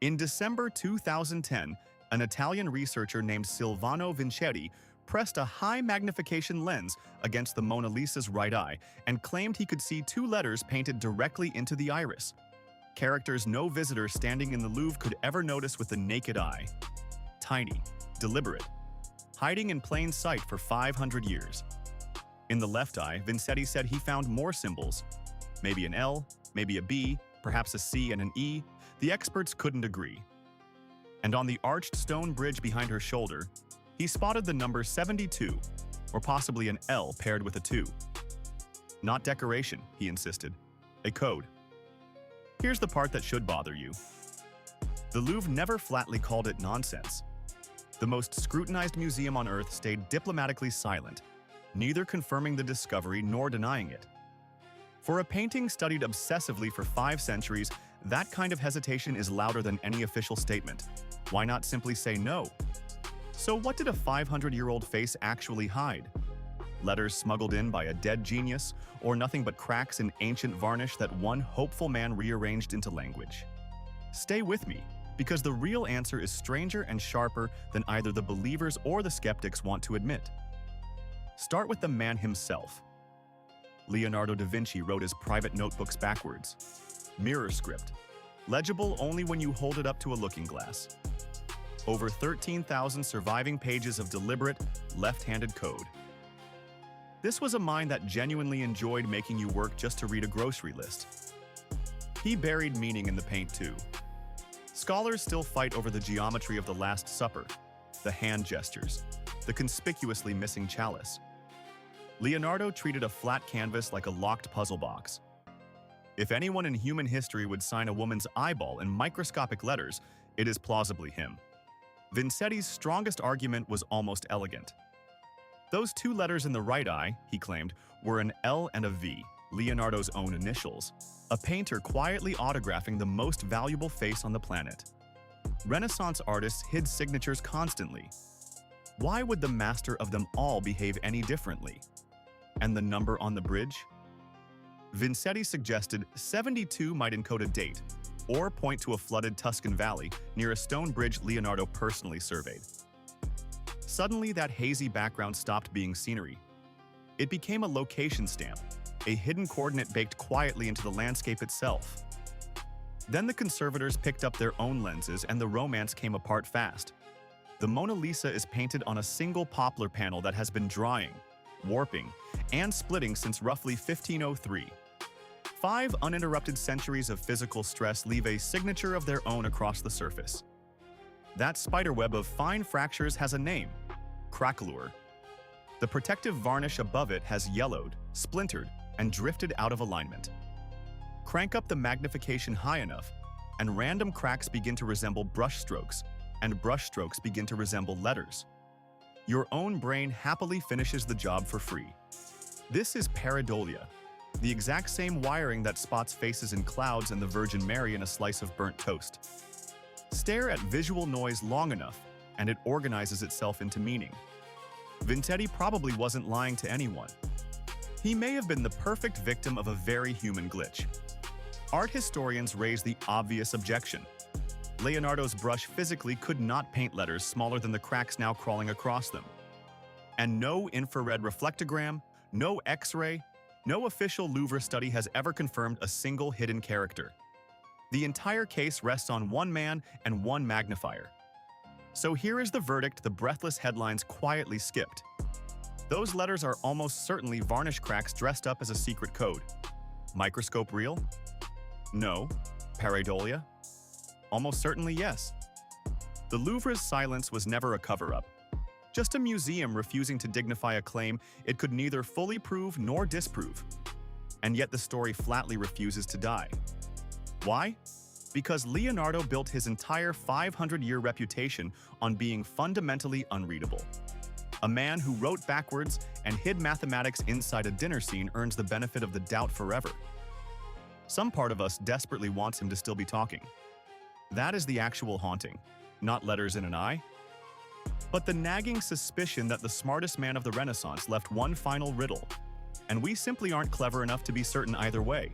In December 2010, an Italian researcher named Silvano Vinceti pressed a high magnification lens against the Mona Lisa's right eye and claimed he could see two letters painted directly into the iris. Characters no visitor standing in the Louvre could ever notice with the naked eye. Tiny, deliberate, hiding in plain sight for 500 years. In the left eye, Vinceti said he found more symbols. Maybe an L, maybe a B, perhaps a C and an E. The experts couldn't agree. And on the arched stone bridge behind her shoulder, he spotted the number 72, or possibly an L paired with a 2. Not decoration, he insisted. A code. Here's the part that should bother you. The Louvre never flatly called it nonsense. The most scrutinized museum on Earth stayed diplomatically silent, neither confirming the discovery nor denying it. For a painting studied obsessively for 5 centuries, that kind of hesitation is louder than any official statement. Why not simply say no? So what did a 500-year-old face actually hide? Letters smuggled in by a dead genius, or nothing but cracks in ancient varnish that one hopeful man rearranged into language? Stay with me, because the real answer is stranger and sharper than either the believers or the skeptics want to admit. Start with the man himself. Leonardo da Vinci wrote his private notebooks backwards. Mirror script, legible only when you hold it up to a looking glass. Over 13,000 surviving pages of deliberate, left-handed code. This was a mind that genuinely enjoyed making you work just to read a grocery list. He buried meaning in the paint too. Scholars still fight over the geometry of the Last Supper, the hand gestures, the conspicuously missing chalice. Leonardo treated a flat canvas like a locked puzzle box. If anyone in human history would sign a woman's eyeball in microscopic letters, it is plausibly him. Vinceti's strongest argument was almost elegant. Those 2 letters in the right eye, he claimed, were an L and a V, Leonardo's own initials, a painter quietly autographing the most valuable face on the planet. Renaissance artists hid signatures constantly. Why would the master of them all behave any differently? And the number on the bridge? Vinceti suggested 72 might encode a date, or point to a flooded Tuscan valley near a stone bridge Leonardo personally surveyed. Suddenly, that hazy background stopped being scenery. It became a location stamp, a hidden coordinate baked quietly into the landscape itself. Then the conservators picked up their own lenses and the romance came apart fast. The Mona Lisa is painted on a single poplar panel that has been drying, warping, and splitting since roughly 1503. 5 uninterrupted centuries of physical stress leave a signature of their own across the surface. That spiderweb of fine fractures has a name: craquelure. The protective varnish above it has yellowed, splintered, and drifted out of alignment. Crank up the magnification high enough, and random cracks begin to resemble brushstrokes, and brushstrokes begin to resemble letters. Your own brain happily finishes the job for free. This is pareidolia, the exact same wiring that spots faces in clouds and the Virgin Mary in a slice of burnt toast. Stare at visual noise long enough, and it organizes itself into meaning. Vinceti probably wasn't lying to anyone. He may have been the perfect victim of a very human glitch. Art historians raise the obvious objection. Leonardo's brush physically could not paint letters smaller than the cracks now crawling across them. And no infrared reflectogram, no X-ray, no official Louvre study has ever confirmed a single hidden character. The entire case rests on one man and one magnifier. So here is the verdict the breathless headlines quietly skipped. Those letters are almost certainly varnish cracks dressed up as a secret code. Microscope real? No. Pareidolia? Almost certainly yes. The Louvre's silence was never a cover-up. Just a museum refusing to dignify a claim it could neither fully prove nor disprove. And yet the story flatly refuses to die. Why? Because Leonardo built his entire 500-year reputation on being fundamentally unreadable. A man who wrote backwards and hid mathematics inside a dinner scene earns the benefit of the doubt forever. Some part of us desperately wants him to still be talking. That is the actual haunting, not letters in an eye. But the nagging suspicion that the smartest man of the Renaissance left one final riddle, and we simply aren't clever enough to be certain either way.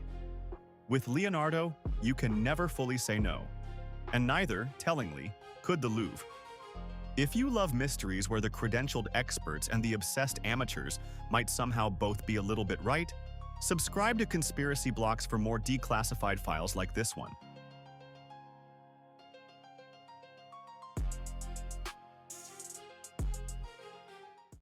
With Leonardo, you can never fully say no. And neither, tellingly, could the Louvre. If you love mysteries where the credentialed experts and the obsessed amateurs might somehow both be a little bit right, subscribe to Conspiracy Blocks for more declassified files like this one.